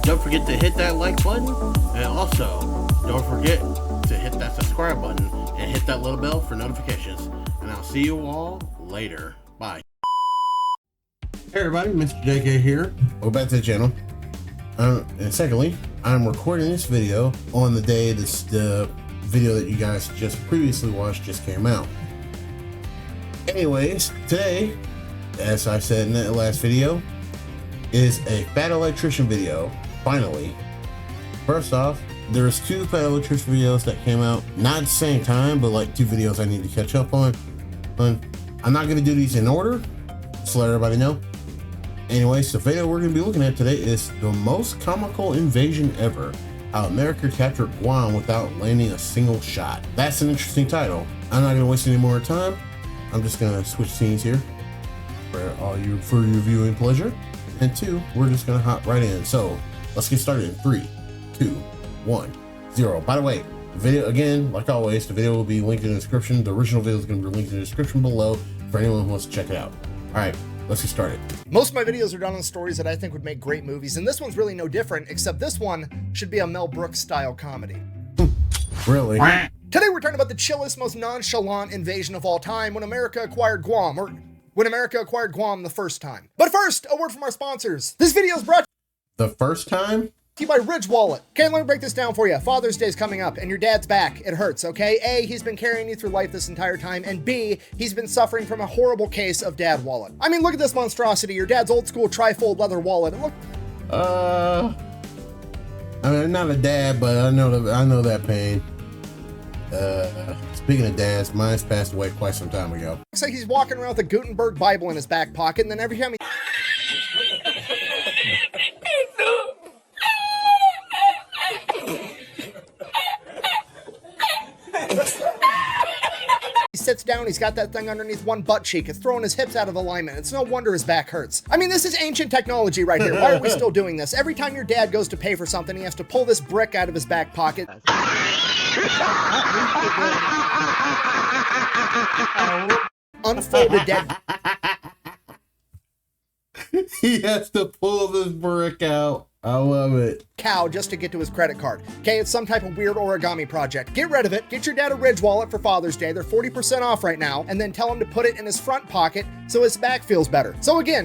don't forget to hit that like button, and also don't forget to hit that subscribe button and hit that little bell for notifications. And I'll see you all later. Bye. Hey everybody, Mr. JK here. Welcome back to the channel. And secondly, I'm recording this video on the day the video that you guys just previously watched just came out. Anyways, today, as I said in that last video, is a Fat Electrician video, finally. First off, there's two Fat Electrician videos that came out, not at the same time, but like two videos I need to catch up on. I'm not gonna do these in order, just to let everybody know. Anyways, the video we're gonna be looking at today is the most comical invasion ever. How America captured Guam without landing a single shot. That's an interesting title. I'm not gonna waste any more time. I'm just gonna switch scenes here for your viewing pleasure. And two, we're just gonna hop right in. So let's get started in 3, 2, 1, 0. By the way, the video, again, like always, the video will be linked in the description. The original video is gonna be linked in the description below for anyone who wants to check it out. All right, let's get started. Most of my videos are done on stories that I think would make great movies, and this one's really no different, except this one should be a Mel Brooks style comedy. Really? Today we're talking about the chillest, most nonchalant invasion of all time, when America acquired Guam, or when America acquired Guam the first time. But first, a word from our sponsors. This video is brought The first time? to you by Ridge Wallet. Okay, let me break this down for you. Father's Day's coming up, and your dad's back. It hurts, okay? A, he's been carrying you through life this entire time, and B, he's been suffering from a horrible case of dad wallet. I mean, look at this monstrosity. Your dad's old school tri-fold leather wallet. Look. I mean, I'm not a dad, but I know that pain. Speaking of dads, mine's passed away quite some time ago. Looks like he's walking around with a Gutenberg Bible in his back pocket, and then every time he sits down, he's got that thing underneath one butt cheek. It's throwing his hips out of alignment. It's no wonder his back hurts. I mean, this is ancient technology right here. Why are we still doing this? Every time your dad goes to pay for something, he has to pull this brick out of his back pocket. Unfold a dead He has to pull this brick out. I love it. cow just to get to his credit card. Okay, it's some type of weird origami project. Get rid of it. Get your dad a Ridge wallet for Father's Day. They're 40% off right now. And then tell him to put it in his front pocket so his back feels better. So again,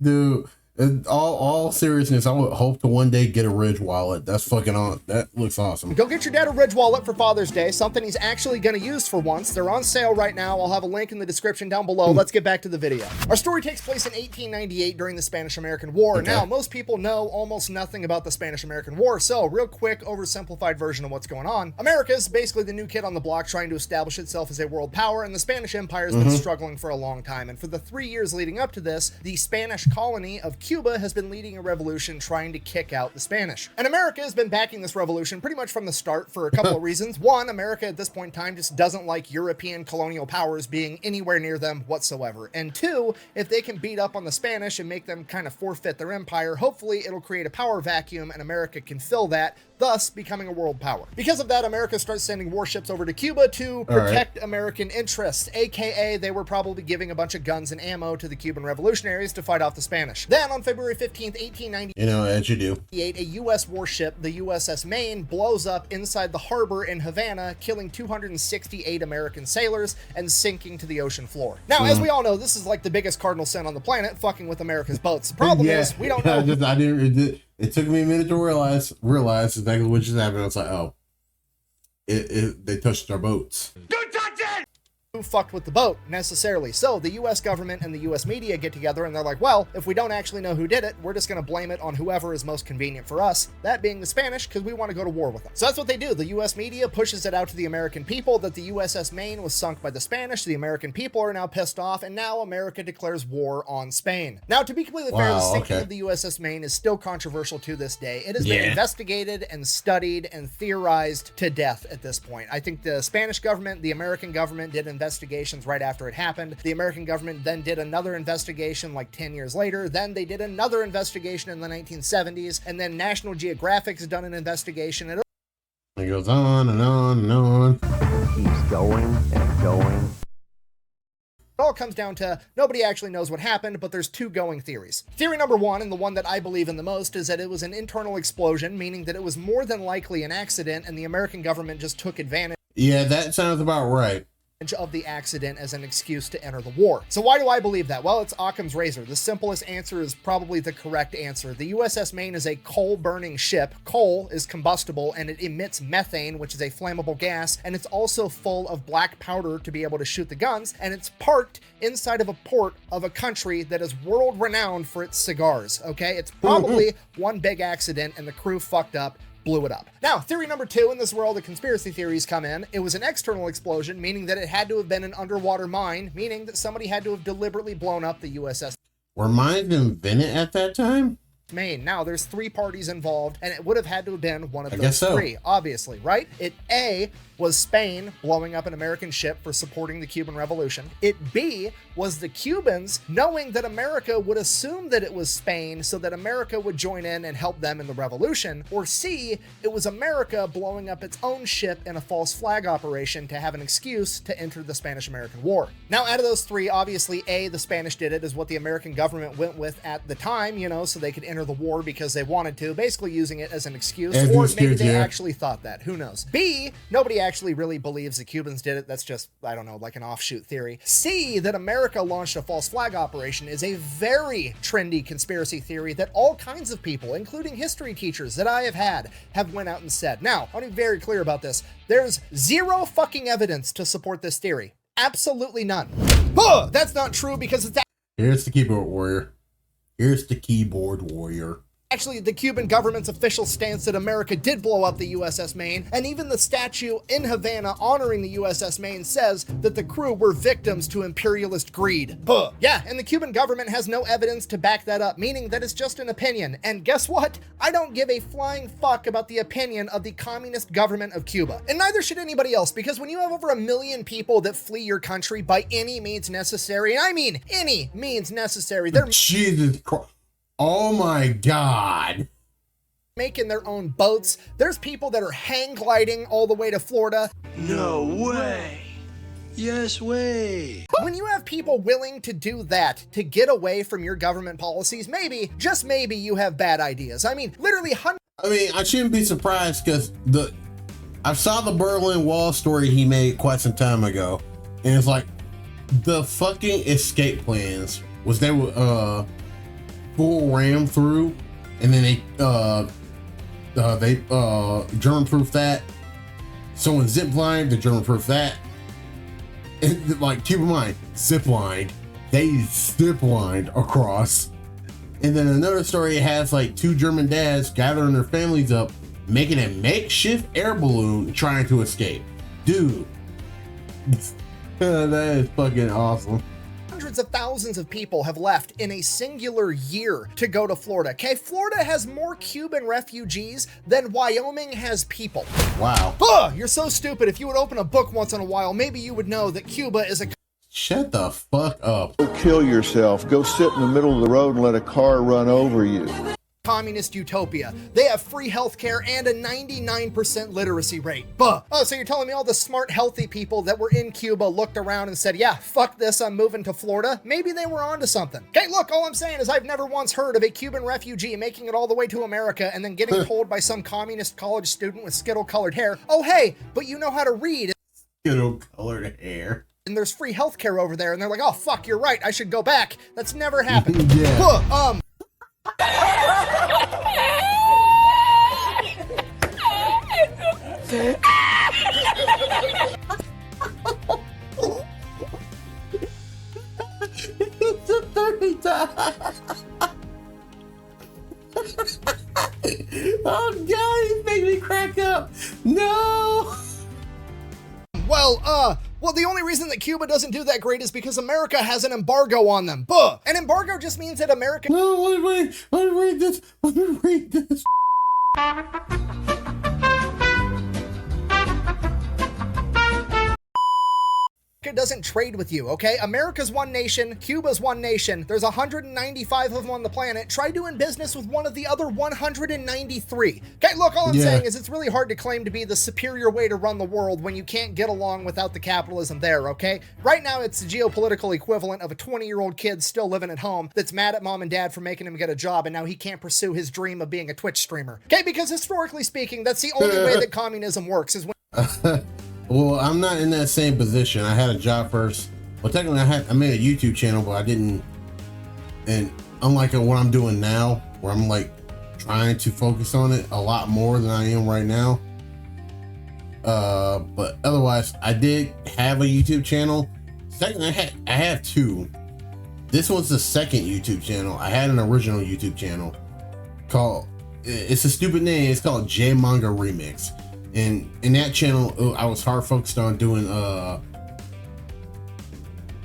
Dude, in all seriousness, I would hope to one day get a Ridge wallet. That's fucking on. That looks awesome. go get your dad a Ridge wallet for Father's Day, something he's actually going to use for once. They're on sale right now. I'll have a link in the description down below. Let's get back to the video. Our story takes place in 1898 during the Spanish-American War. Okay. Now, most people know almost nothing about the Spanish-American War, so real quick, oversimplified version of what's going on. America is basically the new kid on the block trying to establish itself as a world power, and the Spanish Empire has been struggling for a long time. And for the 3 years leading up to this, the Spanish colony of Cuba has been leading a revolution trying to kick out the Spanish. And America has been backing this revolution pretty much from the start for a couple of reasons. One, America at this point in time just doesn't like European colonial powers being anywhere near them whatsoever. And two, if they can beat up on the Spanish and make them kind of forfeit their empire, hopefully it'll create a power vacuum and America can fill that, thus becoming a world power. Because of that, America starts sending warships over to Cuba to protect American interests, aka they were probably giving a bunch of guns and ammo to the Cuban revolutionaries to fight off the Spanish. Then on February 15th, 1898, You know, as you do. a U.S. warship, the USS Maine, blows up inside the harbor in Havana, killing 268 American sailors and sinking to the ocean floor. Now, as we all know, this is like the biggest cardinal sin on the planet, fucking with America's boats. The problem is, we don't know. It took me a minute to realize exactly what just happened. I was like, oh, they touched our boats. Who fucked with the boat necessarily. So the US government and the US media get together and they're like, well, if we don't actually know who did it, we're just going to blame it on whoever is most convenient for us, that being the Spanish, because we want to go to war with them. So that's what they do. The US media pushes it out to the American people that the USS Maine was sunk by the Spanish. The American people are now pissed off, and now America declares war on Spain. Now, to be completely fair, the sinking of the USS Maine is still controversial to this day. It has been investigated and studied and theorized to death at this point. I think the Spanish government, the American government did investigations right after it happened. The American government then did another investigation like 10 years later. Then they did another investigation in the 1970s. And then National Geographic's done an investigation. And it goes on and on and on. Keeps going and going. It all comes down to nobody actually knows what happened, but there's two going theories. Theory number one, and the one that I believe in the most, is that it was an internal explosion, meaning that it was more than likely an accident and the American government just took advantage. Yeah, that sounds about right. Of the accident as an excuse to enter the war. So why do I believe that? Well, it's Occam's razor. The simplest answer is probably the correct answer. The USS Maine is a coal-burning ship. Coal is combustible and it emits methane, which is a flammable gas, and it's also full of black powder to be able to shoot the guns, and it's parked inside of a port of a country that is world-renowned for its cigars, okay? It's probably one big accident and the crew fucked up, blew it up. Now, theory number two, and this is where all the conspiracy theories come in, it was an external explosion, meaning that it had to have been an underwater mine, meaning that somebody had to have deliberately blown up the USS Were mines invented at that time? Maine. Now, there's three parties involved, and it would have had to have been one of those guess so. three, obviously, right? It A, was Spain blowing up an American ship for supporting the Cuban Revolution. It B, was the Cubans knowing that America would assume that it was Spain so that America would join in and help them in the revolution. Or C, it was America blowing up its own ship in a false flag operation to have an excuse to enter the Spanish-American War. Now, out of those three, obviously A, the Spanish did it, is what the American government went with at the time, you know, so they could enter the war because they wanted to, basically using it as an excuse, or maybe they actually thought that, who knows. B, nobody actually really believes the Cubans did it, that's just, I don't know, like an offshoot theory. C, that America launched a false flag operation is a very trendy conspiracy theory that all kinds of people, including history teachers that I have had, have went out and said. Now, I want to be very clear about this. There's zero fucking evidence to support this theory. Absolutely none. Huh, that's not true because it's Here's the keyboard warrior. Here's the keyboard warrior. actually the Cuban government's official stance that America did blow up the USS Maine, and even the statue in Havana honoring the USS Maine says that the crew were victims to imperialist greed. Huh. Yeah, and the Cuban government has no evidence to back that up, meaning that it's just an opinion. And guess what? I don't give a flying fuck about the opinion of the communist government of Cuba. And neither should anybody else, because when you have over 1 million people that flee your country by any means necessary, and I mean any means necessary, they're Jesus Christ. Oh my God. making their own boats. There's people that are hang gliding all the way to Florida. No way. Yes way. When you have people willing to do that to get away from your government policies, maybe, just maybe, you have bad ideas. I mean, literally hundreds. I mean, I shouldn't be surprised because I saw the Berlin Wall story he made quite some time ago, and it's like the fucking escape plans was they would full ram through, and then they German proof that. Someone zip lined, the German proof that. And like, keep in mind, zip lined. They zip lined across. And then another story has like 2 German dads gathering their families up, making a makeshift air balloon trying to escape. Dude, that is fucking awesome. Hundreds of thousands of people have left in a singular year to go to Florida. Okay, Florida has more Cuban refugees than Wyoming has people. Wow. Ugh, you're so stupid. If you would open a book once in a while, maybe you would know that Cuba is a Shut the fuck up. Go kill yourself. Go sit in the middle of the road and let a car run over you. communist utopia. They have free healthcare and a 99% literacy rate. Buh. Oh, so you're telling me all the smart, healthy people that were in Cuba looked around and said, yeah, fuck this, I'm moving to Florida? Maybe they were onto something. Okay, look, all I'm saying is I've never once heard of a Cuban refugee making it all the way to America and then getting told by some communist college student with Skittle-colored hair, oh, hey, but you know how to read. Skittle-colored hair. And there's free healthcare over there, and they're like, oh, fuck, you're right, I should go back. That's never happened. Yeah. Buh, It's the 30th time. Oh God, he's making me crack up. No. Well, the only reason that Cuba doesn't do that great is because America has an embargo on them. Buh! An embargo just means that America... No, wait, let me read this. Let me read this. America doesn't trade with you, okay? America's one nation, Cuba's one nation. There's 195 of them on the planet. Try doing business with one of the other 193. Okay, look, all I'm saying is it's really hard to claim to be the superior way to run the world when you can't get along without the capitalism there, okay? Right now, it's the geopolitical equivalent of a 20-year-old kid still living at home that's mad at mom and dad for making him get a job, and now he can't pursue his dream of being a Twitch streamer. Okay, because historically speaking, that's the only way that communism works is when well, I'm not in that same position. I had a job first. Well, technically, I made a YouTube channel, but I didn't. And unlike what I'm doing now, where I'm like trying to focus on it a lot more than I am right now. But otherwise, I did have a YouTube channel. Second, I have two. This was the second YouTube channel. I had an original YouTube channel called. It's a stupid name. It's called J Manga Remix. And in that channel, I was hard focused on doing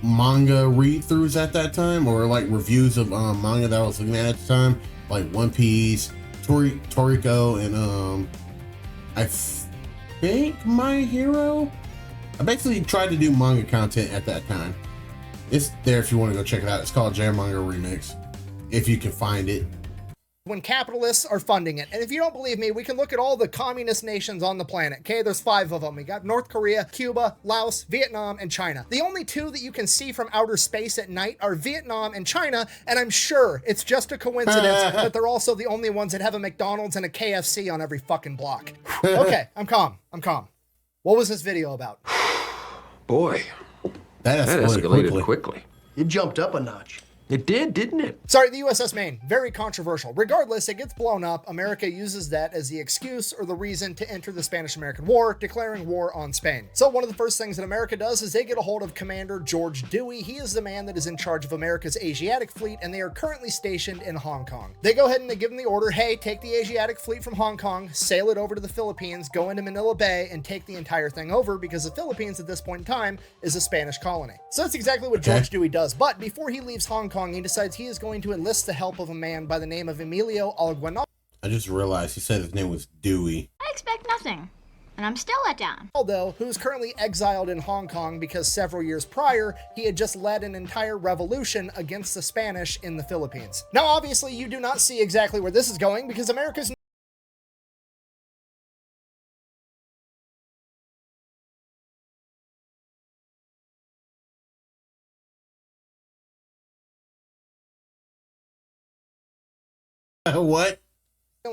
manga read-throughs at that time, or like reviews of manga that I was looking at the time, like One Piece, Toriko, and I think My Hero. I basically tried to do manga content at that time. It's there if you want to go check it out. It's called J Manga Remix, if you can find it. When capitalists are funding it. And if you don't believe me, we can look at all the communist nations on the planet. Okay, there's 5 of them. We got North Korea, Cuba, Laos, Vietnam, and China. The only 2 that you can see from outer space at night are Vietnam and China, and I'm sure it's just a coincidence that they're also the only ones that have a McDonald's and a KFC on every fucking block. Okay, I'm calm. What was this video about? Boy, that escalated quickly. It jumped up a notch. It did, didn't it? Sorry, the USS Maine. Very controversial. Regardless, it gets blown up. America uses that as the excuse or the reason to enter the Spanish-American War, declaring war on Spain. So one of the first things that America does is they get a hold of Commander George Dewey. He is the man that is in charge of America's Asiatic fleet, and they are currently stationed in Hong Kong. They go ahead and they give him the order, hey, take the Asiatic fleet from Hong Kong, sail it over to the Philippines, go into Manila Bay, and take the entire thing over, because the Philippines at this point in time is a Spanish colony. So that's exactly what George Dewey does. But before he leaves Hong Kong, he decides he is going to enlist the help of a man by the name of Emilio Alguinaldo. I just realized he said his name was Dewey. I expect nothing, and I'm still let down. Who's currently exiled in Hong Kong because several years prior, he had just led an entire revolution against the Spanish in the Philippines. Now, obviously, you do not see exactly where this is going because America's What?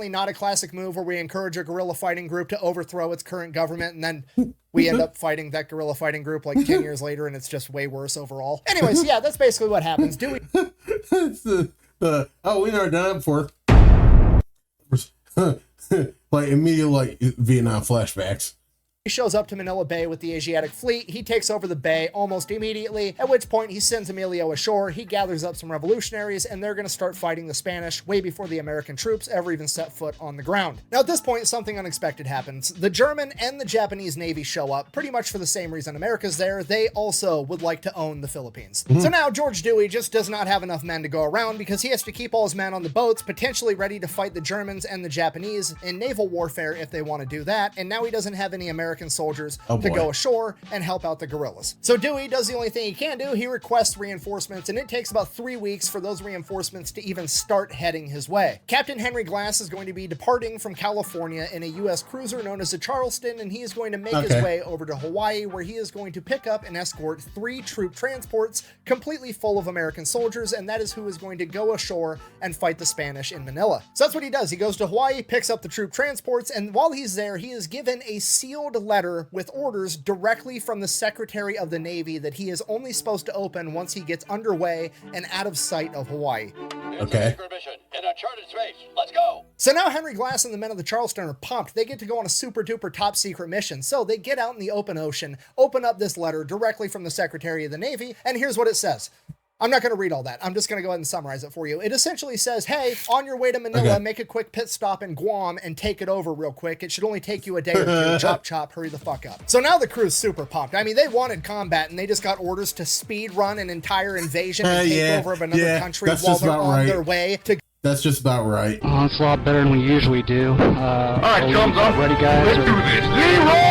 not a classic move where we encourage a guerrilla fighting group to overthrow its current government and then we end up fighting that guerrilla fighting group like 10 years later and it's just way worse overall. Anyways, yeah, that's basically what happens. Do we? Oh, we never done it before. Like immediate like Vietnam flashbacks. He shows up to Manila Bay with the Asiatic fleet. He takes over the bay almost immediately, at which point he sends Emilio ashore. He gathers up some revolutionaries, and they're going to start fighting the Spanish way before the American troops ever even set foot on the ground. Now, at this point, something unexpected happens. The German and the Japanese Navy show up, pretty much for the same reason America's there. They also would like to own the Philippines. So now George Dewey just does not have enough men to go around because he has to keep all his men on the boats, potentially ready to fight the Germans and the Japanese in naval warfare if they want to do that. And now he doesn't have any American soldiers to go ashore and help out the guerrillas. So Dewey does the only thing he can do. He requests reinforcements, and it takes about 3 weeks for those reinforcements to even start heading his way. Captain Henry Glass is going to be departing from California in a U.S. cruiser known as the Charleston, and he is going to make his way over to Hawaii, where he is going to pick up and escort 3 troop transports completely full of American soldiers, and that is who is going to go ashore and fight the Spanish in Manila. So that's what he does. He goes to Hawaii, picks up the troop transports, and while he's there, he is given a sealed letter with orders directly from the Secretary of the Navy that he is only supposed to open once he gets underway and out of sight of Hawaii. Okay. In uncharted space. Let's go. So now Henry Glass and the men of the Charleston are pumped. They get to go on a super duper top secret mission. So they get out in the open ocean, open up this letter directly from the Secretary of the Navy, and here's what it says. I'm not going to read all that. I'm just going to go ahead and summarize it for you. It essentially says, hey, on your way to Manila, make a quick pit stop in Guam and take it over real quick. It should only take you a day or two. Chop, chop, hurry the fuck up. So now the crew's super pumped. I mean, they wanted combat, and they just got orders to speed run an entire invasion and take over of another country while they're on their way to... That's just about right. Oh, it's a lot better than we usually do. All right, thumbs up. Ready, guys? Let's do this. Leroy!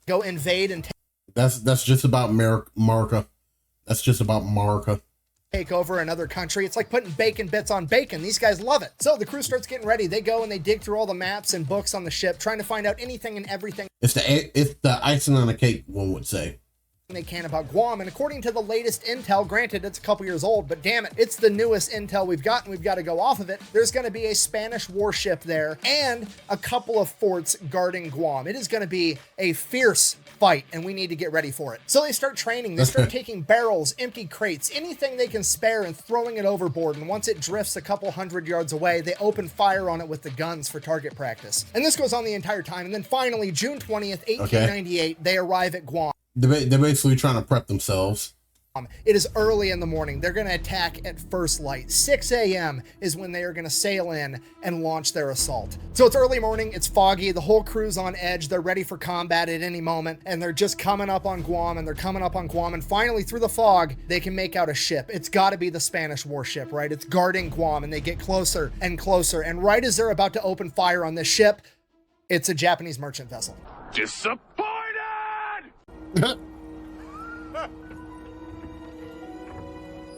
go invade and That's just about America. That's just about America. take over another country. It's like putting bacon bits on bacon. These guys love it. So the crew starts getting ready. They go and they dig through all the maps and books on the ship, trying to find out anything and everything It's the icing on the cake, one would say. they can about Guam. And according to the latest intel, granted it's a couple years old, but damn it, it's the newest intel we've gotten. We've got to go off of it. There's going to be a Spanish warship there and a couple of forts guarding Guam. It is going to be a fierce fight, and we need to get ready for it. So they start training. They start taking barrels, empty crates, anything they can spare, and throwing it overboard. And once it drifts a couple 100 yards away, they open fire on it with the guns for target practice. And this goes on the entire time. And then finally, June 20th, 1898, they arrive at Guam. They're basically trying to prep themselves. It is early in the morning. They're going to attack at first light. 6 a.m. is when they are going to sail in and launch their assault. So it's early morning. It's foggy. The whole crew's on edge. They're ready for combat at any moment. And they're just coming up on Guam, and they're coming up on Guam. And finally, through the fog, they can make out a ship. It's got to be the Spanish warship, right? It's guarding Guam, and they get closer and closer. And right as they're about to open fire on this ship, it's a Japanese merchant vessel. Disappointed!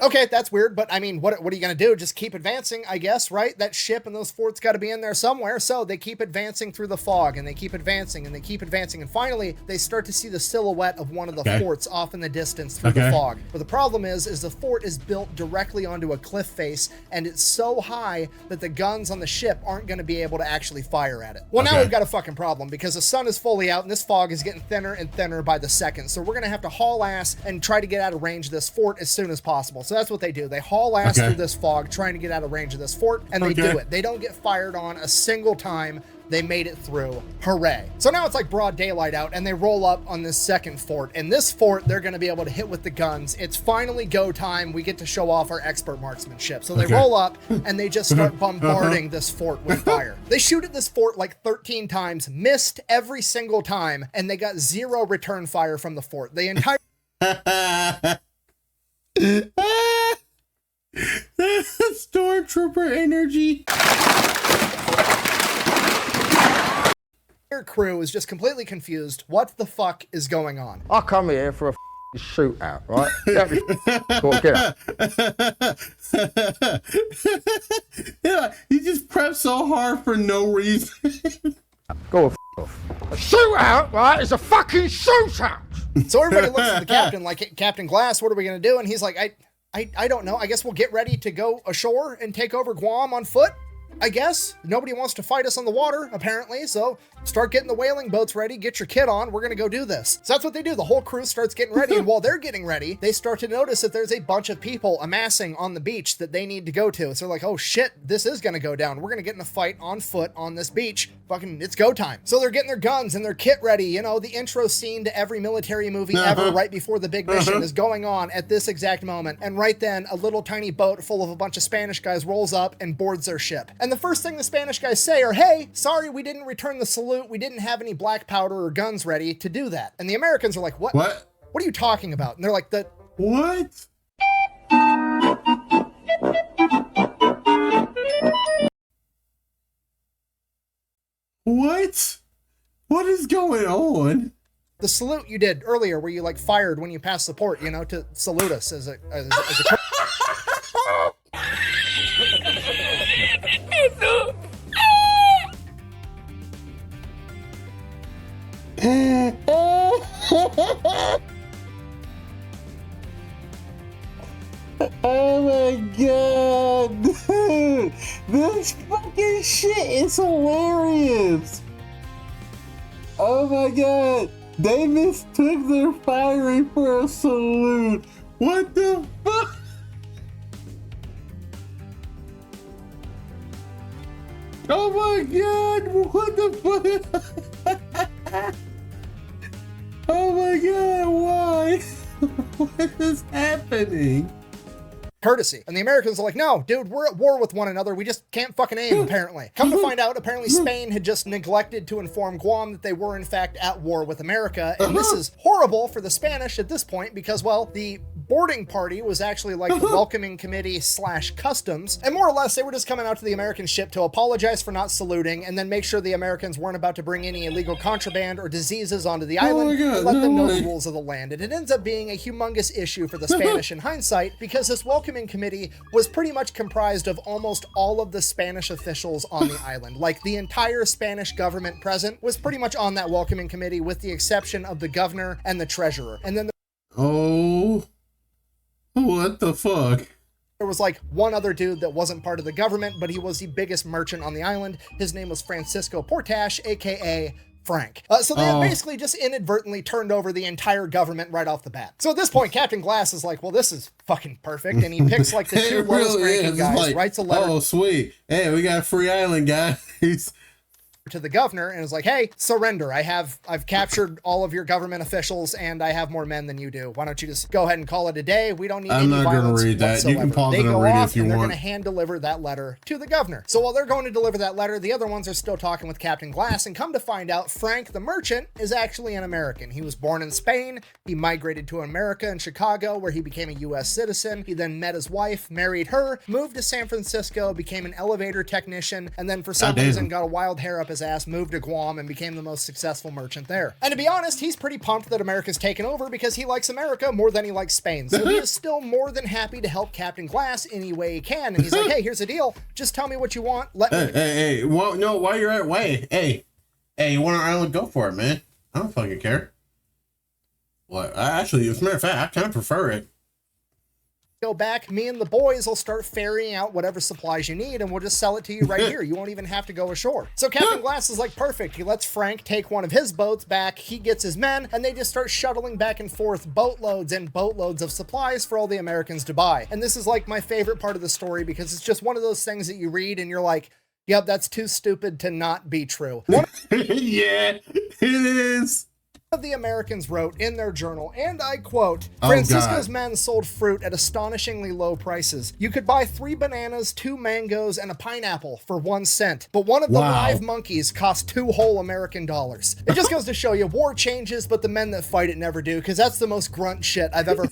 Okay, that's weird, but I mean, what are you going to do? Just keep advancing, I guess, right? That ship and those forts got to be in there somewhere. So they keep advancing through the fog, and they keep advancing, and they keep advancing. And finally, they start to see the silhouette of one of the forts off in the distance through the fog. But the problem is the fort is built directly onto a cliff face, and it's so high that the guns on the ship aren't going to be able to actually fire at it. Well, now we've got a fucking problem, because the sun is fully out, and this fog is getting thinner and thinner by the second. So we're going to have to haul ass and try to get out of range of this fort as soon as possible. So that's what they do. They haul ass through this fog, trying to get out of range of this fort, and they do it. They don't get fired on a single time. They made it through. Hooray. So now it's like broad daylight out, and they roll up on this second fort. And this fort, they're going to be able to hit with the guns. It's finally go time. We get to show off our expert marksmanship. So they roll up, and they just start bombarding this fort with fire. They shoot at this fort like 13 times, missed every single time, and they got 0 return fire from the fort. The entire Stormtrooper energy. Their crew is just completely confused. What the fuck is going on? I come here for a shootout, right? Yeah, he just prepped so hard for no reason. Go off. A shootout, right? It's a fucking shootout. So everybody looks at the captain like, Captain Glass, what are we going to do? And he's like, I don't know. I guess we'll get ready to go ashore and take over Guam on foot. I guess nobody wants to fight us on the water, apparently. So start getting the whaling boats ready. Get your kit on. We're going to go do this. So that's what they do. The whole crew starts getting ready. And while they're getting ready, they start to notice that there's a bunch of people amassing on the beach that they need to go to. So they're like, oh shit, this is going to go down. We're going to get in a fight on foot on this beach. Fucking, it's go time. So they're getting their guns and their kit ready. You know, the intro scene to every military movie ever right before the big mission is going on at this exact moment. And right then, a little tiny boat full of a bunch of Spanish guys rolls up and boards their ship. And the first thing the Spanish guys say are, hey, sorry, we didn't return the salute. We didn't have any black powder or guns ready to do that. And the Americans are like, what? What are you talking about? And they're like, what? What? What is going on? The salute you did earlier where you like fired when you passed the port, you know, to salute us as a Oh my god, dude, this fucking shit is hilarious. Oh my god, they mistook their firing for a salute. What the fuck? Oh my god, what the fuck? Oh my god, why? What is happening? Courtesy. And the Americans are like, no, dude, we're at war with one another. We just can't fucking aim, apparently. Come to find out, apparently Spain had just neglected to inform Guam that they were, in fact, at war with America. And this is horrible for the Spanish at this point because, well, the boarding party was actually like the welcoming committee / customs, and more or less they were just coming out to the American ship to apologize for not saluting and then make sure the Americans weren't about to bring any illegal contraband or diseases onto the island and let them know the rules of the land. And it ends up being a humongous issue for the Spanish in hindsight, because this welcoming committee was pretty much comprised of almost all of the Spanish officials on the island. Like, the entire Spanish government present was pretty much on that welcoming committee, with the exception of the governor and the treasurer. And then Oh, what the fuck? there was like one other dude that wasn't part of the government, but he was the biggest merchant on the island. His name was Francisco Portash, aka Frank. So they basically just inadvertently turned over the entire government right off the bat. So at this point, Captain Glass is like, well, this is fucking perfect. And he picks like the two lowest ranking guys, like, writes a letter. Oh, sweet. Hey, we got a free island, guys. To the governor and is like, hey, surrender. I've captured all of your government officials and I have more men than you do. Why don't you just go ahead and call it a day? We don't need any violence whatsoever. I'm not going to read that. You can pause it and read it if you want. They're going to hand deliver that letter to the governor. So while they're going to deliver that letter, the other ones are still talking with Captain Glass, and come to find out, Frank the merchant is actually an American. He was born in Spain. He migrated to America in Chicago, where he became a U.S. citizen. He then met his wife, married her, moved to San Francisco, became an elevator technician, and then for some reason got a wild hair up his ass, moved to Guam, and became the most successful merchant there. And to be honest, he's pretty pumped that America's taken over, because he likes America more than he likes Spain. So he is still more than happy to help Captain Glass any way he can. And he's like, hey, here's the deal. Just tell me what you want. Hey, well, no, while you're at way, hey, you want our island? Go for it, man. I don't fucking care. Well, actually, as a matter of fact, I kind of prefer it. Go back, me and the boys will start ferrying out whatever supplies you need, and we'll just sell it to you right here. You won't even have to go ashore. So Captain Glass is like, perfect. He lets Frank take one of his boats back. He gets his men, and they just start shuttling back and forth boatloads and boatloads of supplies for all the Americans to buy. And this is like my favorite part of the story, because it's just one of those things that you read and you're like, yep, that's too stupid to not be true. Yeah, it is. Of the Americans wrote in their journal, and I quote, Francisco's men sold fruit at astonishingly low prices. You could buy 3 bananas, 2 mangoes, and a pineapple for 1 cent, but one of the live monkeys cost 2 whole American dollars. It just goes to show you, war changes, but the men that fight it never do, because that's the most grunt shit I've ever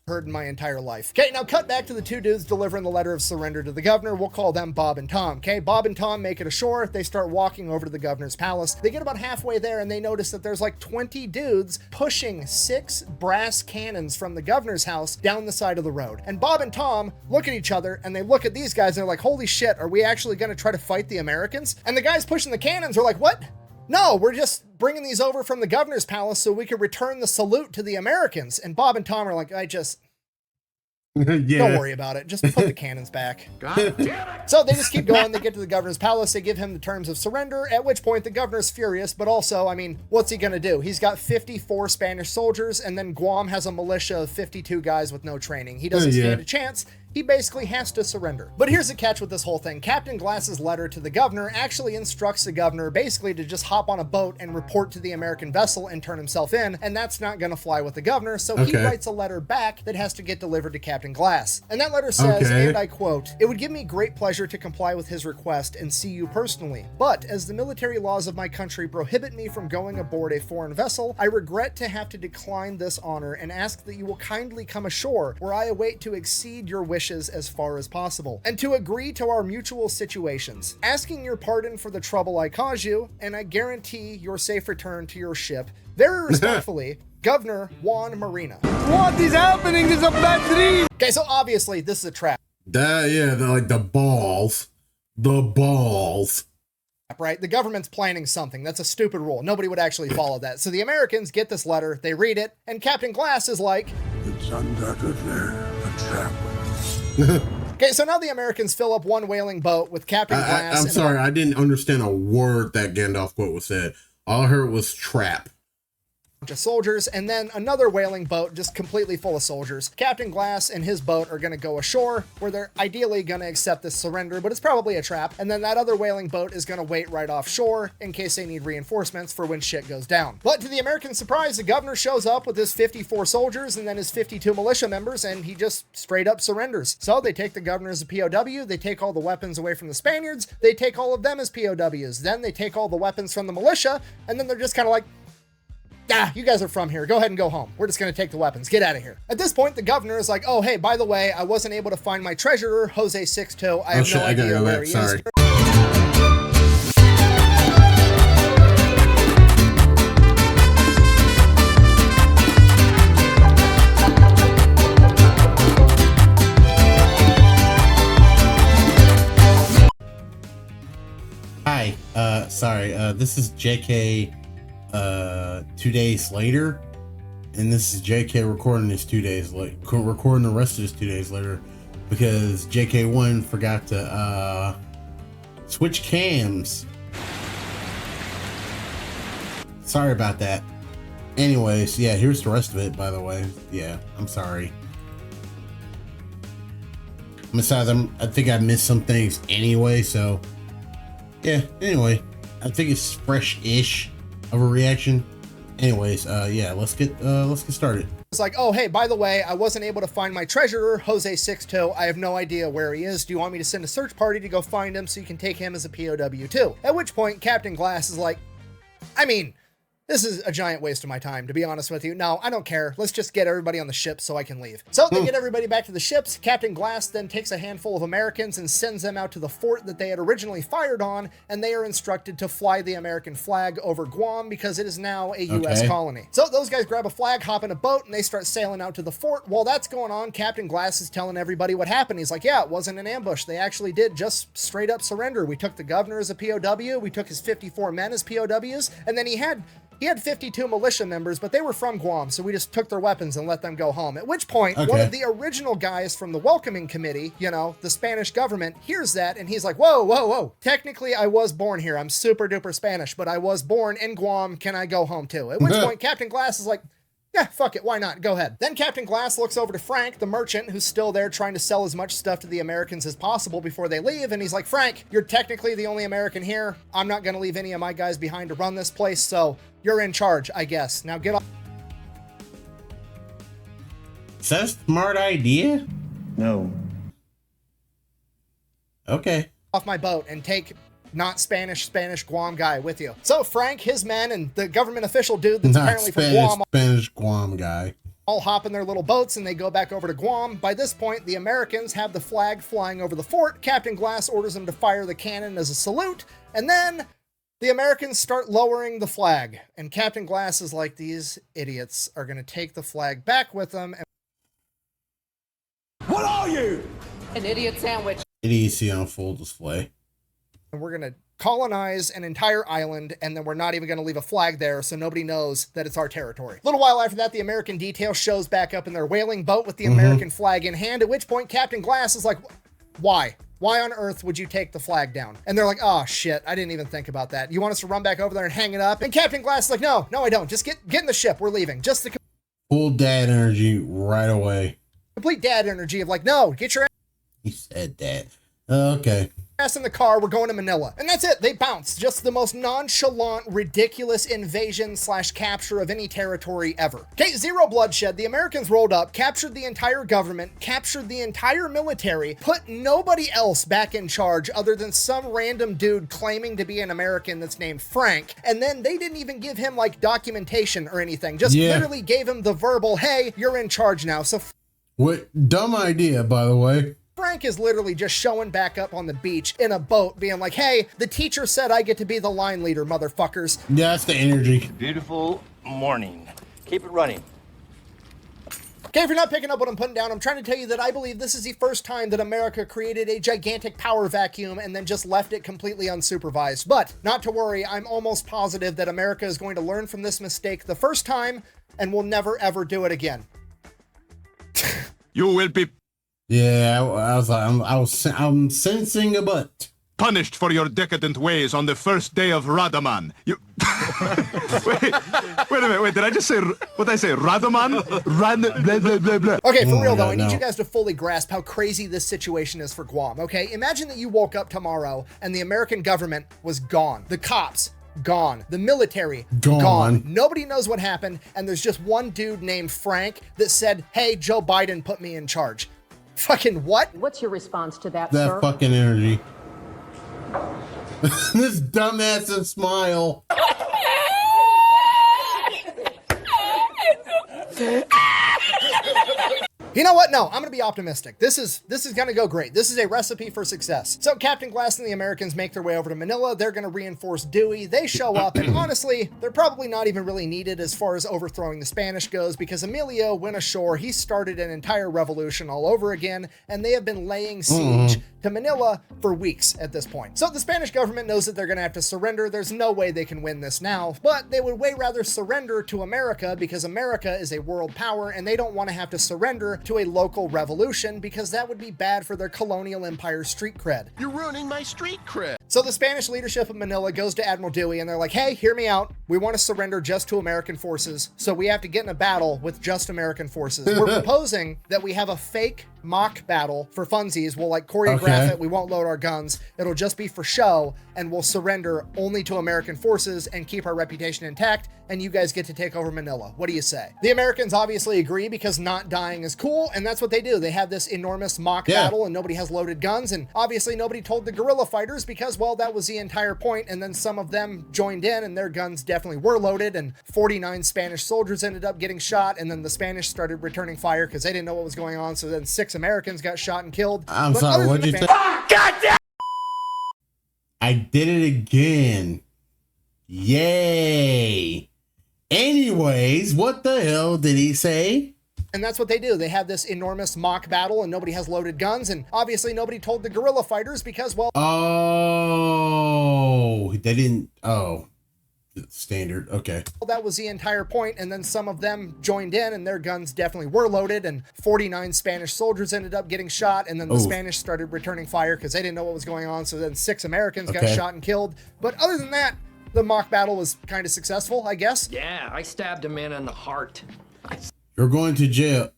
heard in my entire life. Okay, now cut back to the 2 dudes delivering the letter of surrender to the governor. We'll call them Bob and Tom. Okay, Bob and Tom make it ashore. They start walking over to the governor's palace. They get about halfway there, and they notice that there's like 20 dudes pushing 6 brass cannons from the governor's house down the side of the road. And Bob and Tom look at each other, and they look at these guys, and they're like, holy shit, are we actually going to try to fight the Americans? And the guys pushing the cannons are like, what? No, we're just bringing these over from the governor's palace so we could return the salute to the Americans. And Bob and Tom are like, don't worry about it. Just put the cannons back. God damn it. So they just keep going. They get to the governor's palace. They give him the terms of surrender, at which point the governor's furious. But also, I mean, what's he going to do? He's got 54 Spanish soldiers, and then Guam has a militia of 52 guys with no training. He doesn't stand a chance. He basically has to surrender. But here's the catch with this whole thing. Captain Glass's letter to the governor actually instructs the governor basically to just hop on a boat and report to the American vessel and turn himself in, and that's not going to fly with the governor, so he writes a letter back that has to get delivered to Captain Glass. And that letter says, and I quote, "It would give me great pleasure to comply with his request and see you personally, but as the military laws of my country prohibit me from going aboard a foreign vessel, I regret to have to decline this honor and ask that you will kindly come ashore, where I await to exceed your wishes as far as possible, and to agree to our mutual situations, asking your pardon for the trouble I caused you, and I guarantee your safe return to your ship. Very respectfully, Governor Juan Marina." What is happening? This is a bad dream. Okay, so obviously this is a trap. They're like the balls. The balls. Right? The government's planning something. That's a stupid rule. Nobody would actually follow that. So the Americans get this letter, they read it, and Captain Glass is like, "It's undoubtedly a trap." Okay, so now the Americans fill up one whaling boat with Captain Glass. I'm sorry, I didn't understand a word that Gandalf quote was said. All I heard was trap. Bunch of soldiers, and then another whaling boat just completely full of soldiers. Captain Glass and his boat are going to go ashore, where they're ideally going to accept this surrender, but it's probably a trap. And then that other whaling boat is going to wait right offshore in case they need reinforcements for when shit goes down. But to the American surprise, the governor shows up with his 54 soldiers and then his 52 militia members, and he just straight up surrenders. So they take the governor as a POW, they take all the weapons away from the Spaniards, they take all of them as POWs, then they take all the weapons from the militia, and then they're just kind of like, you guys are from here. Go ahead and go home. We're just going to take the weapons. Get out of here. At this point, the governor is like, oh, hey, by the way, I wasn't able to find my treasurer, Jose Sixto. I have no idea where he is. Hi, sorry, this is JK 2 days later, and this is JK recording this 2 days late, recording the rest of this 2 days later, because JK1 forgot to switch cams. Sorry about that. Anyways, yeah, here's the rest of it, by the way. Yeah, I'm sorry. Besides, I think I missed some things anyway, so yeah, anyway, I think it's fresh-ish of a reaction. Anyways, yeah, let's get started. It's like, oh, hey, by the way, I wasn't able to find my treasurer, Jose Sixto. I have no idea where he is. Do you want me to send a search party to go find him so you can take him as a POW too? At which point, Captain Glass is like, I mean, this is a giant waste of my time, to be honest with you. No, I don't care. Let's just get everybody on the ship so I can leave. So they get everybody back to the ships. Captain Glass then takes a handful of Americans and sends them out to the fort that they had originally fired on, and they are instructed to fly the American flag over Guam because it is now a U.S. colony. So those guys grab a flag, hop in a boat, and they start sailing out to the fort. While that's going on, Captain Glass is telling everybody what happened. He's like, yeah, it wasn't an ambush. They actually did just straight up surrender. We took the governor as a POW, we took his 54 men as POWs, and then he had 52 militia members, but they were from Guam, so we just took their weapons and let them go home. At which point, one of the original guys from the welcoming committee, you know, the Spanish government, hears that, and he's like, whoa, whoa, whoa. Technically, I was born here. I'm super duper Spanish, but I was born in Guam. Can I go home too? At which point, Captain Glass is like, yeah, fuck it, why not? Go ahead. Then Captain Glass looks over to Frank, the merchant, who's still there trying to sell as much stuff to the Americans as possible before they leave, and he's like, Frank, you're technically the only American here. I'm not gonna leave any of my guys behind to run this place, so you're in charge, I guess. Now get off. Is that a smart idea? No. Okay. Off my boat and take not Spanish Guam guy with you. So Frank, his men, and the government official dude that's apparently from Guam, Spanish Guam guy, all hop in their little boats and they go back over to Guam. By this point, the Americans have the flag flying over the fort. Captain Glass orders them to fire the cannon as a salute, and then the Americans start lowering the flag. And Captain Glass is like, these idiots are going to take the flag back with them. And what are you? An idiot sandwich. Idiocy on full display. And we're going to colonize an entire island, and then we're not even going to leave a flag there so nobody knows that it's our territory. A little while after that, the American detail shows back up in their whaling boat with the American flag in hand, at which point Captain Glass is like, why? Why on earth would you take the flag down? And they're like, oh shit, I didn't even think about that. You want us to run back over there and hang it up? And Captain Glass is like, no, I don't. Just get in the ship. We're leaving. Just the full dad energy right away. Complete dad energy of like, no, get your ass. He said that. Okay. Ass in the car, we're going to Manila. And that's it, they bounce. Just the most nonchalant, ridiculous invasion / capture of any territory ever. Okay, zero bloodshed. The Americans rolled up, captured the entire government, captured the entire military, put nobody else back in charge other than some random dude claiming to be an American that's named Frank. And then they didn't even give him like documentation or anything. Just literally gave him the verbal, hey, you're in charge now. So what dumb idea, by the way. Frank is literally just showing back up on the beach in a boat being like, hey, the teacher said I get to be the line leader, motherfuckers. Yeah, that's the energy. Beautiful morning. Keep it running. Okay, if you're not picking up what I'm putting down, I'm trying to tell you that I believe this is the first time that America created a gigantic power vacuum and then just left it completely unsupervised. But not to worry, I'm almost positive that America is going to learn from this mistake the first time and will never ever do it again. You will be... Yeah, I'm sensing a butt. Punished for your decadent ways on the first day of Radaman. You... wait a minute, did I just say, what did I say, Radaman? Blah, blah, blah, blah. Okay, for real though, I need you guys to fully grasp how crazy this situation is for Guam, okay? Imagine that you woke up tomorrow and the American government was gone. The cops, gone. The military, gone. Nobody knows what happened, and there's just one dude named Frank that said, hey, Joe Biden put me in charge. Fucking what? What's your response to that, sir? That fucking energy. This dumbass and smile. You know what? No, I'm gonna be optimistic. This is gonna go great. This is a recipe for success. So Captain Glass and the Americans make their way over to Manila. They're gonna reinforce Dewey. They show up, and honestly, they're probably not even really needed as far as overthrowing the Spanish goes, because Emilio went ashore. He started an entire revolution all over again, and they have been laying siege to Manila for weeks at this point. So the Spanish government knows that they're gonna have to surrender. There's no way they can win this now, but they would way rather surrender to America, because America is a world power, and they don't want to have to surrender to a local revolution, because that would be bad for their colonial empire street cred. You're ruining my street cred. So the Spanish leadership of Manila goes to Admiral Dewey, and they're like, hey, hear me out. We want to surrender just to American forces, so we have to get in a battle with just American forces. We're proposing that we have a fake mock battle for funsies. We'll like choreograph it. We won't load our guns. It'll just be for show, and we'll surrender only to American forces and keep our reputation intact, and you guys get to take over Manila. What do you say? The Americans obviously agree, because not dying is cool, and that's what they do. They have this enormous mock battle, and nobody has loaded guns, and obviously nobody told the guerrilla fighters, because, well, that was the entire point, and then some of them joined in, and their guns definitely were loaded, and 49 Spanish soldiers ended up getting shot, and then the Spanish started returning fire because they didn't know what was going on, so then 6 Americans got shot and killed. I'm sorry, what'd you say? Goddamn! I did it again. Yay. Anyways, what the hell did he say? And that's what they do. They have this enormous mock battle, and nobody has loaded guns, and obviously nobody told the guerrilla fighters, because, well... Oh, they didn't... Oh, standard. Okay. Well, that was the entire point, and then some of them joined in, and their guns definitely were loaded, and 49 Spanish soldiers ended up getting shot, and then the Spanish started returning fire because they didn't know what was going on, so then 6 Americans got shot and killed. But other than that, the mock battle was kind of successful, I guess. Yeah, I stabbed a man in the heart. You're going to jail.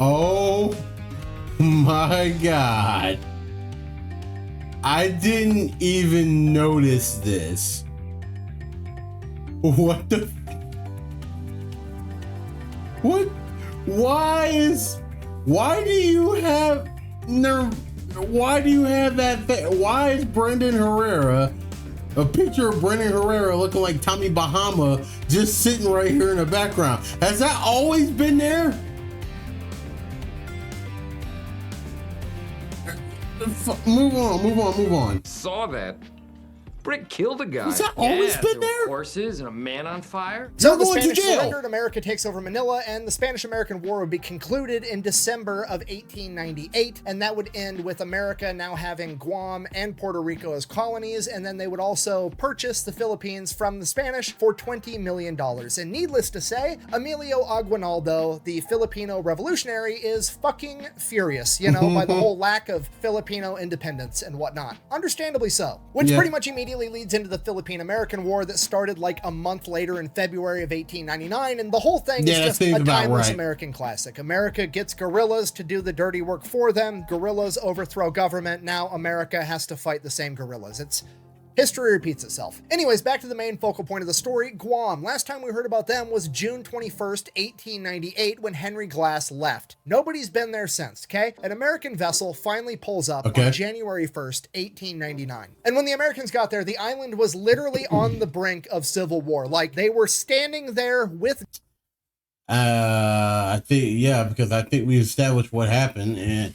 Oh my God. I didn't even notice this. What the? What? Why do you have that? Why is Brendan Herrera, a picture of Brendan Herrera looking like Tommy Bahama, just sitting right here in the background? Has that always been there? Move on. Saw that. Brick killed a guy. Has that always been there? there? Were horses and a man on fire. So the Spanish surrendered, America takes over Manila, and the Spanish-American War would be concluded in December of 1898, and that would end with America now having Guam and Puerto Rico as colonies, and then they would also purchase the Philippines from the Spanish for $20 million. And needless to say, Emilio Aguinaldo, the Filipino revolutionary, is fucking furious, you know, by the whole lack of Filipino independence and whatnot. Understandably so. Which pretty much immediately leads into the Philippine-American War that started like a month later in February of 1899, and the whole thing is just a timeless American classic. America gets guerrillas to do the dirty work for them. Guerrillas overthrow government. Now America has to fight the same guerrillas. It's history repeats itself. Anyways, back to the main focal point of the story, Guam. Last time we heard about them was June 21st, 1898, when Henry Glass left. Nobody's been there since, okay? An American vessel finally pulls up on January 1st, 1899. And when the Americans got there, the island was literally on the brink of civil war. Like, they were standing there with... I think, because I think we established what happened, and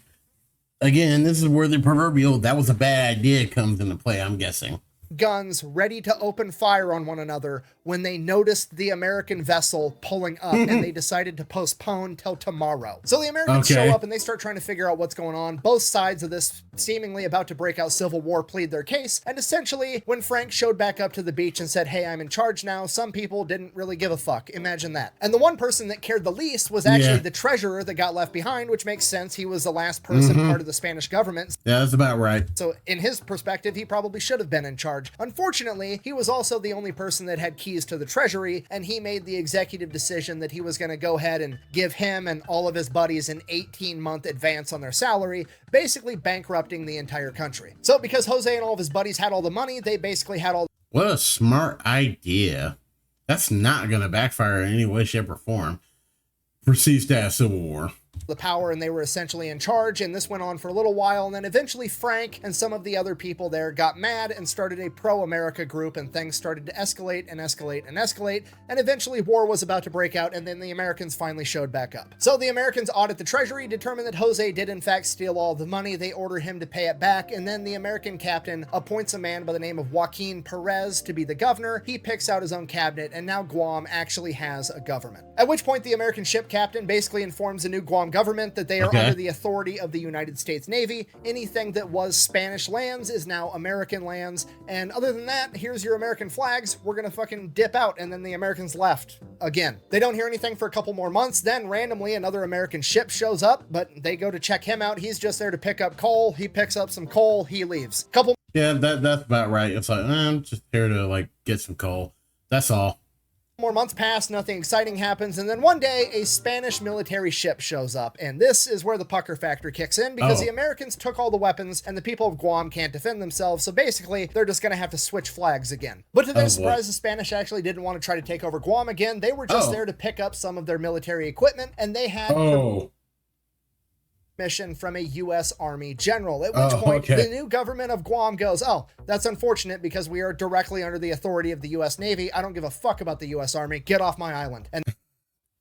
again, this is where the proverbial "that was a bad idea" comes into play, I'm guessing. Guns ready to open fire on one another when they noticed the American vessel pulling up, and they decided to postpone till tomorrow. So the Americans show up and they start trying to figure out what's going on. Both sides of this seemingly about to break out civil war plead their case, and essentially when Frank showed back up to the beach and said, hey, I'm in charge now, some people didn't really give a fuck. Imagine that. And the one person that cared the least was actually the treasurer that got left behind, which makes sense. He was the last person part of the Spanish government. Yeah, that's about right. So in his perspective, he probably should have been in charge. Unfortunately, he was also the only person that had keys to the treasury, and he made the executive decision that he was going to go ahead and give him and all of his buddies an 18-month advance on their salary, basically bankrupting the entire country. So because Jose and all of his buddies had all the money, they basically had all... What a smart idea. That's not going to backfire in any way, shape, or form. Proceeds to have civil war. the power, and they were essentially in charge, and this went on for a little while, and then eventually Frank and some of the other people there got mad and started a pro-America group, and things started to escalate and escalate and escalate, and eventually war was about to break out, and then the Americans finally showed back up. So the Americans audit the treasury, determine that Jose did in fact steal all the money, they order him to pay it back, and then the American captain appoints a man by the name of Joaquin Perez to be the governor. He picks out his own cabinet, and now Guam actually has a government. At which point the American ship captain basically informs the new Guam government that they are under the authority of the United States Navy. Anything that was Spanish lands is now American lands. And other than that, here's your American flags. We're gonna fucking dip out. And then the Americans left again. They don't hear anything for a couple more months. Then randomly another American ship shows up, but they go to check him out. He's just there to pick up coal. He picks up some coal. He leaves. Yeah, that's about right. It's like, I'm just here to like get some coal. That's all. More months pass, nothing exciting happens, and then one day a Spanish military ship shows up, and this is where the pucker factor kicks in, because the Americans took all the weapons and the people of Guam can't defend themselves, so basically they're just gonna have to switch flags again. But to their surprise, the Spanish actually didn't want to try to take over Guam again. They were just there to pick up some of their military equipment, and they had mission from a U.S. Army general, at which point the new government of Guam goes, oh, that's unfortunate because we are directly under the authority of the U.S. Navy. I don't give a fuck about the U.S. Army. Get off my island. And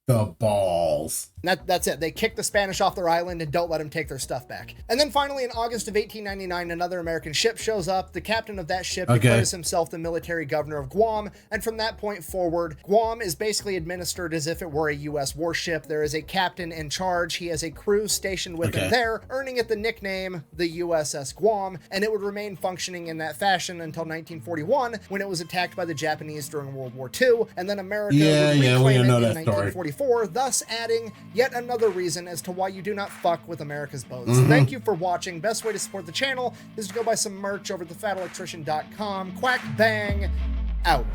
the balls. That's it. They kick the Spanish off their island and don't let them take their stuff back. And then finally in August of 1899, another American ship shows up. The captain of that ship declares himself the military governor of Guam. And from that point forward, Guam is basically administered as if it were a U.S. warship. There is a captain in charge. He has a crew stationed with him there, earning it the nickname the USS Guam. And it would remain functioning in that fashion until 1941, when it was attacked by the Japanese during World War II. And then America would reclaim it in 1944, thus adding yet another reason as to why you do not fuck with America's boats. Thank you for watching. Best way to support the channel is to go buy some merch over at thefatelectrician.com. Quack bang out.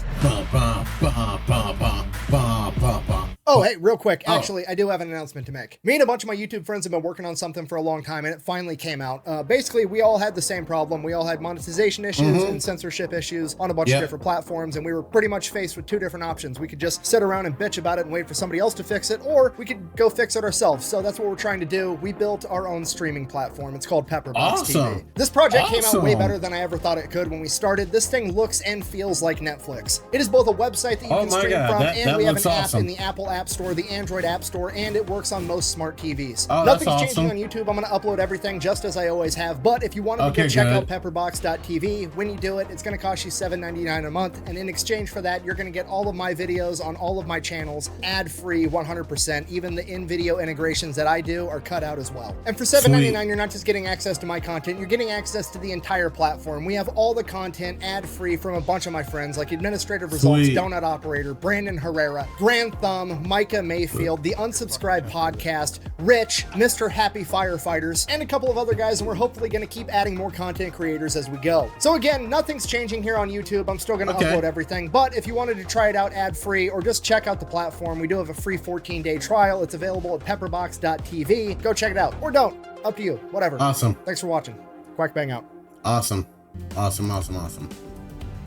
Oh, hey, real quick. Actually, I do have an announcement to make. Me and a bunch of my YouTube friends have been working on something for a long time, and it finally came out. Basically, we all had the same problem. We all had monetization issues and censorship issues on a bunch of different platforms, and we were pretty much faced with two different options. We could just sit around and bitch about it and wait for somebody else to fix it, or we could go fix it ourselves. So that's what we're trying to do. We built our own streaming platform. It's called Pepperbox TV. This project came out way better than I ever thought it could when we started. This thing looks and feels like Netflix. It is both a website that you can stream from, and we have an app in the Apple App Store, the Android App Store, and it works on most smart TVs. Nothing's changing on YouTube. I'm going to upload everything just as I always have, but if you wanted to go check out pepperbox.tv, when you do it, it's going to cost you $7.99 a month, and in exchange for that, you're going to get all of my videos on all of my channels, ad-free 100%. Even the in-video integrations that I do are cut out as well. And for $7.99, you're not just getting access to my content, you're getting access to the entire platform. We have all the content ad-free from a bunch of my friends, like Administrative Results, Donut Operator, Brandon Herrera, Grand Thumb, Micah Mayfield, the Unsubscribed Podcast, Rich, Mr. Happy Firefighters, and a couple of other guys, and we're hopefully going to keep adding more content creators as we go. So again, nothing's changing here on YouTube. I'm still going to upload everything, but if you wanted to try it out ad-free or just check out the platform, we do have a free 14-day trial. It's available at pepperbox.tv. Go check it out, or don't. Up to you. Whatever. Awesome. Thanks for watching. Quack bang out. Awesome.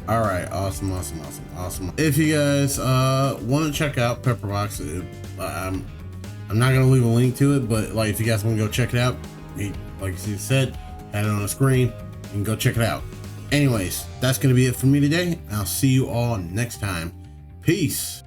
All right, awesome. If you guys want to check out Pepperbox, I'm not gonna leave a link to it, but like if you guys want to go check it out, like you said, had it on the screen, you can go check it out. Anyways, that's gonna be it for me today. I'll see you all next time. Peace.